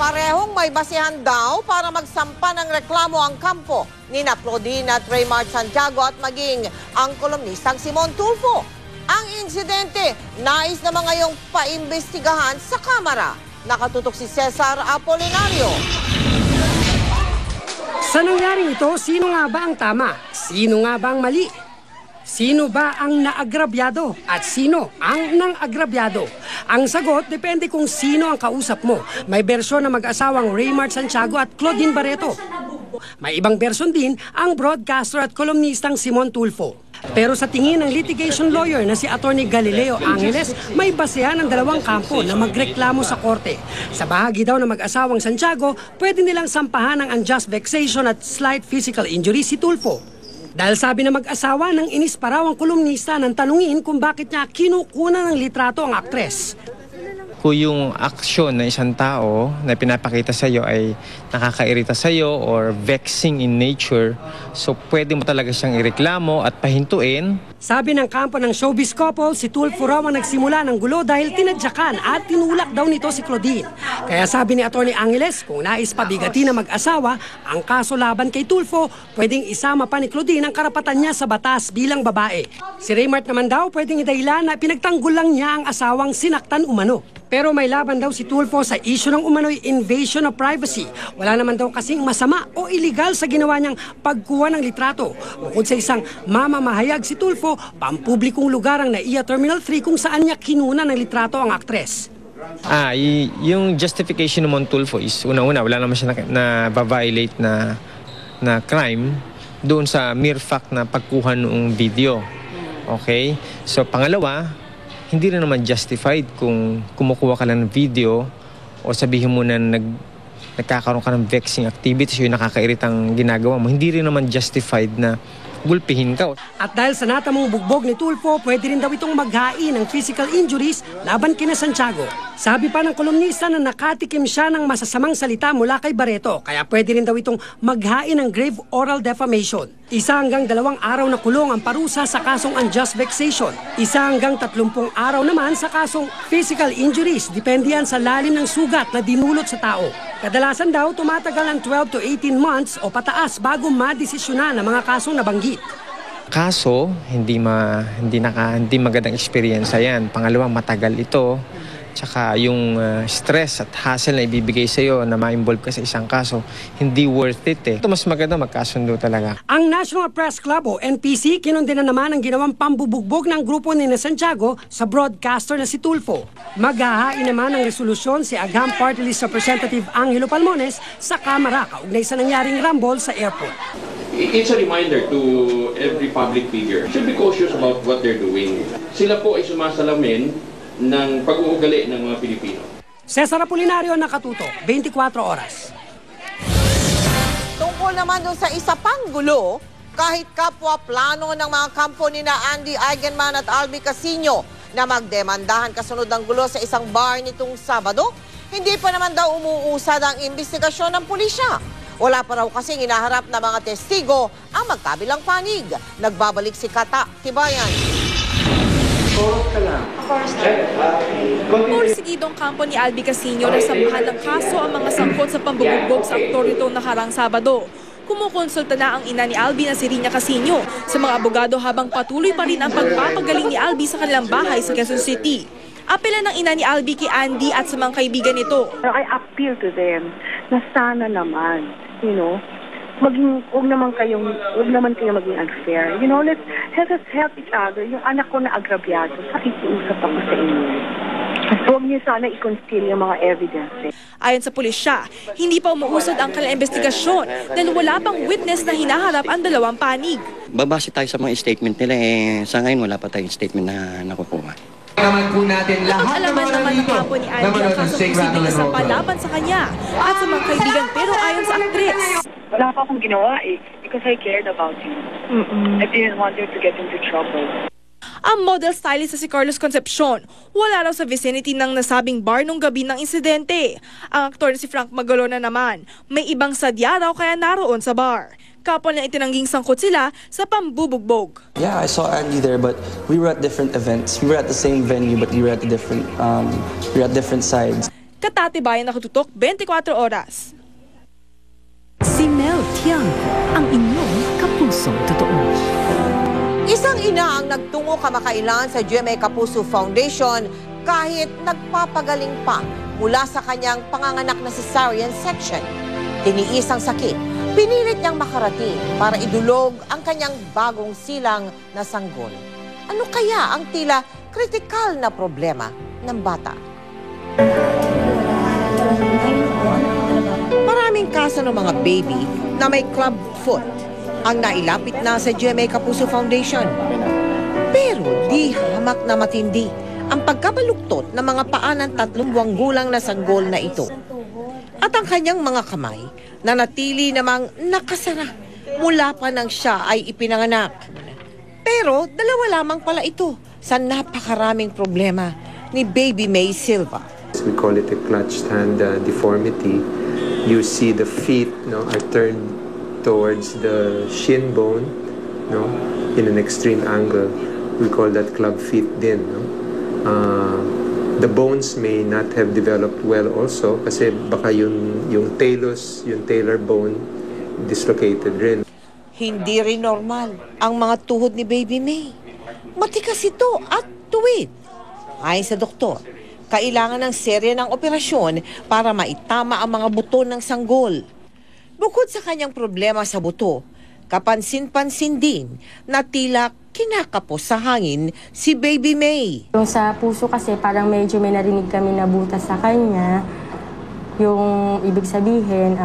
Parehong may basihan daw para magsampa ng reklamo ang kampo ni Claudine at Raymart Santiago at maging ang kolumnistang Simon Tulfo. Ang insidente, nais naman ngayong paimbestigahan sa Kamara. Nakatutok si Cesar Apolinario. Sa nangyaring ito, sino nga ba ang tama? Sino nga ba ang mali? Sino ba ang naagrabyado at sino ang nang-agrabyado? Ang sagot, depende kung sino ang kausap mo. May bersyon na mag-asawang Raymart Santiago at Claudine Barreto. May ibang bersyon din ang broadcaster at kolumnistang Simon Tulfo. Pero sa tingin ng litigation lawyer na si Attorney Galileo Angeles, may basehan ng dalawang kampo na magreklamo sa korte. Sa bahagi daw ng mag-asawang Santiago, pwede nilang sampahan ng unjust vexation at slight physical injury si Tulfo. Dahil sabi na mag-asawa nang inis pa raw ang kolumnista nang tanungin kung bakit niya kinukunan ng litrato ang aktres. Kung yung aksyon ng isang tao na pinapakita sa iyo ay nakakairita sa iyo or vexing in nature, so pwede mo talaga siyang ireklamo at pahintuin. Sabi ng kampo ng showbiz couple, si Tulfo raw ang nagsimula ng gulo dahil tinadyakan at tinulak daw nito si Claudine. Kaya sabi ni Atty. Angeles, kung nais pabigatin na mag-asawa, ang kaso laban kay Tulfo, pwedeng isama pa ni Claudine ang karapatan niya sa batas bilang babae. Si Raymart naman daw pwedeng idahilan na pinagtanggol lang niya ang asawang sinaktan umano. Pero may laban daw si Tulfo sa issue ng umano'y invasion of privacy. Wala naman daw kasing masama o illegal sa ginawa niyang pagkuha ng litrato. Bukod sa isang mamamahayag si Tulfo, pampublikong lugar ang NAIA Terminal 3 kung saan niya kinuna ng litrato ang aktres. Yung justification ng Tulfo is una-una, wala naman siya na-violate na crime doon sa mere fact na pagkuha noong video. Okay? So pangalawa, hindi rin naman justified kung kumukuha ka lang ng video o sabihin mo na nagkakaroon ka ng vexing activities o yung nakakairitang ginagawa mo. Hindi rin naman justified na gulpihin ka. At dahil sa natamong bugbog ni Tulfo, pwede rin daw itong maghain ng physical injuries laban kina Santiago. Sabi pa ng kolumnista na nakatikim siya ng masasamang salita mula kay Barreto, kaya pwede rin daw itong maghain ng grave oral defamation. 1 hanggang 2 araw na kulong ang parusa sa kasong unjust vexation. 1 hanggang 30 araw naman sa kasong physical injuries, depende yan sa lalim ng sugat na dinulot sa tao. Kadalasan daw tumatagal ng 12 to 18 months o pataas bago madesisyonan ang mga kasong nabanggit. Kaso, hindi magandang experience yan. Pangalawa, matagal ito. Tsaka yung stress at hassle na ibibigay sa iyo na ma-involve ka sa isang kaso, hindi worth it eh. Ito mas maganda magkasundo talaga. Ang National Press Club o NPC kinundina naman ang ginawang pambubugbog ng grupo ni Santiago sa broadcaster na si Tulfo. Maghahain naman ng resolusyon si Agham Party List Representative Angelo Palmones sa Kamara kaugnay sa nangyaring rumble sa airport. It's a reminder to every public figure. Should be cautious about what they're doing. Sila po ay sumasalamin ng pag-uugali ng mga Pilipino. Cesar Apolinario, Nakatuto, 24 oras. Tungkol naman doon sa isa pang gulo, kahit kapwa plano ng mga kampo ni na Andy Eigenman at Albi Casino na magdemandahan kasunod ng gulo sa isang bar nitong Sabado, hindi pa naman daw umuusad ang investigasyon ng pulisya. Wala pa raw kasing inaharap na mga testigo ang magkabilang panig. Nagbabalik si Kata Tibayan. Porsigidong kampo ni Albi Casino na sampahan ng kaso ang mga sangkot sa pambubugbog sa aktor nitong nakarang Sabado. Kumukonsulta na ang ina ni Albi na si Rina Casino sa mga abogado habang patuloy pa rin ang pagpapagaling ni Albi sa kanilang bahay sa Quezon City. Apela ng ina ni Albi kay Andy at sa mga kaibigan nito. I appeal to them na sana naman, huwag naman kayong maging unfair. Let us help each other. Yung anak ko na agrabyado, pakikiusap ako sa inyo. Huwag niyo sana i-conceal yung mga evidence. Ayon sa pulisya, hindi pa umuusad ang kanilang investigasyon dahil wala pang witness na hinaharap ang dalawang panig. Babase tayo sa mga statement nila, sa ngayon wala pa tayong statement na nakukuha. Naman po natin lahat alaman naman ng kampo ni Andy ang kasong posibleng isang palaban sa kanya at sa mga kaibigan pero ayon sa aktres. Wala pa akong ginawa because I cared about you. I didn't want you to get into trouble. Ang model stylist na si Carlos Concepcion, wala raw sa vicinity ng nasabing bar nung gabi ng insidente. Ang aktor na si Frank Magalona naman, may ibang sadya raw kaya naroon sa bar. Kapwa na itinangging sangkot sila sa pambubugbog. Yeah, I saw Andy there, but we were at different events. We were at the same venue, but we were at different sides. Katatibayan Nakatutok 24 Oras. Si Mel Tiangco, ang inyong kapusong totoo. Isang ina ang nagtungo kamakailan sa GMA Kapuso Foundation kahit nagpapagaling pa mula sa kanyang panganganak na cesarean section. Tiniis ang sakit, pinilit niyang makarating para idulog ang kanyang bagong silang na sanggol. Ano kaya ang tila kritikal na problema ng bata? Maraming kaso ng mga baby na may club foot ang nailapit na sa GMA Kapuso Foundation. Pero di hamak na matindi ang pagkabaluktot ng mga paa ng 3 buwang gulang na sanggol na ito. At ang kanyang mga kamay na natili namang nakasara mula pa nang siya ay ipinanganak. Pero dalawa lamang pala ito sa napakaraming problema ni Baby May Silva. We call it a clutched hand deformity. You see the feet are turned towards the shin bone in an extreme angle. We call that club feet din. The bones may not have developed well also kasi baka yung talus, yung talar bone dislocated rin. Hindi rin normal ang mga tuhod ni Baby May. Matikas ito at tuwid. Ayon sa doktor, kailangan ng serye ng operasyon para maitama ang mga buto ng sanggol. Bukod sa kanyang problema sa buto, kapansin-pansin din na tila kinakapos sa hangin si Baby May. Yung sa puso kasi parang medyo may narinig kami na butas sa kanya. Yung ibig sabihin,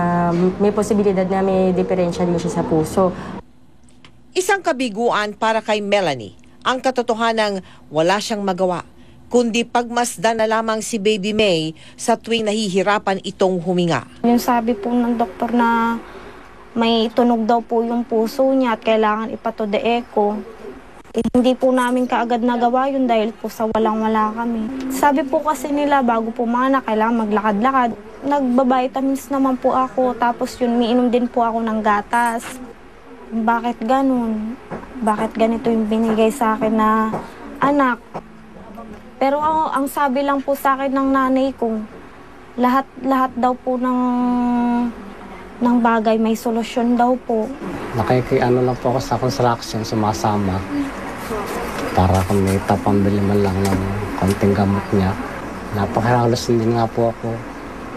may posibilidad na may diferensya din siya sa puso. Isang kabiguan para kay Melanie, ang katotohanang wala siyang magawa, kundi pagmasdan na lamang si Baby May sa tuwing nahihirapan itong huminga. Yung sabi po ng doktor na may tunog daw po yung puso niya at kailangan ipato de echo. Hindi po namin kaagad nagawa yun dahil po sa walang-wala kami. Sabi po kasi nila bago po mga kailangan maglakad-lakad. Nagbabitamins naman po ako tapos yun miinom din po ako ng gatas. Bakit ganun? Bakit ganito yung binigay sa akin na anak? Pero ang sabi lang po sa akin ng nanay ko, lahat daw po ng bagay may solusyon daw po. Nakikiano lang po ako sa construction, sumasama. Para kung may tapambili man lang ng konting gamot niya. Napakahalos din nga po ako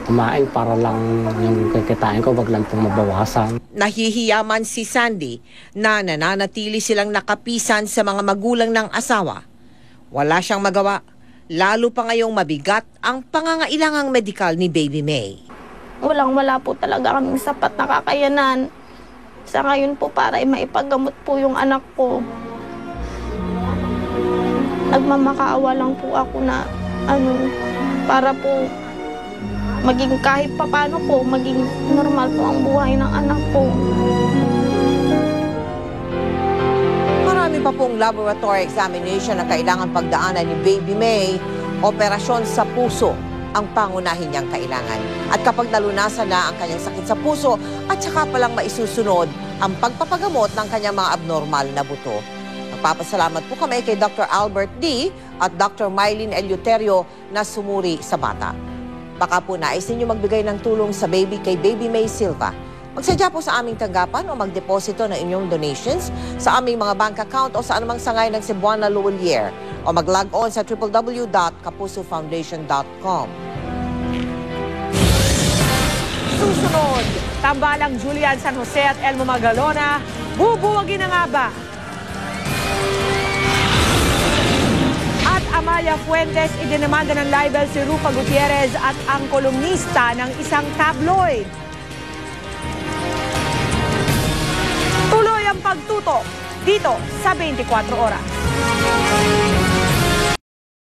kumain para lang yung kikitain ko wag lang pong mabawasan. Nahihiyaman si Sandy na nananatili silang nakapisan sa mga magulang ng asawa. Wala siyang magawa, lalo pa ngayong mabigat ang pangangailangang medikal ni Baby May. Walang-wala po talaga kaming sapat na kakayanan. Sa ngayon po para maipagamot po yung anak ko. Nagmamakaawa lang po ako na para po maging kahit papano po, maging normal po ang buhay ng anak ko. Marami pa pong laboratory examination na kailangan pagdaanan ni Baby May. Operasyon sa puso ang pangunahin niyang kailangan. At kapag nalunasan na ang kanyang sakit sa puso, at saka palang maisusunod ang pagpapagamot ng kanyang mga abnormal na buto. Nagpapasalamat po kami kay Dr. Albert D. at Dr. Mylene Eleuterio na sumuri sa bata. Baka po nais ninyo magbigay ng tulong sa baby kay Baby May Silva. Magsadya po sa aming tanggapan o magdeposito ng inyong donations sa aming mga bank account o sa anumang sangay ng Cebuana Luwalier o mag-log on sa www.kapusofoundation.com. Susunod, tambalang Julian San Jose at Elmo Magalona, bubuwagin na nga ba? At Amalia Fuentes, idinamanda ng libel si Rufa Gutierrez at ang kolumnista ng isang tabloid. Tuloy ang pagtutok dito sa 24 Oras.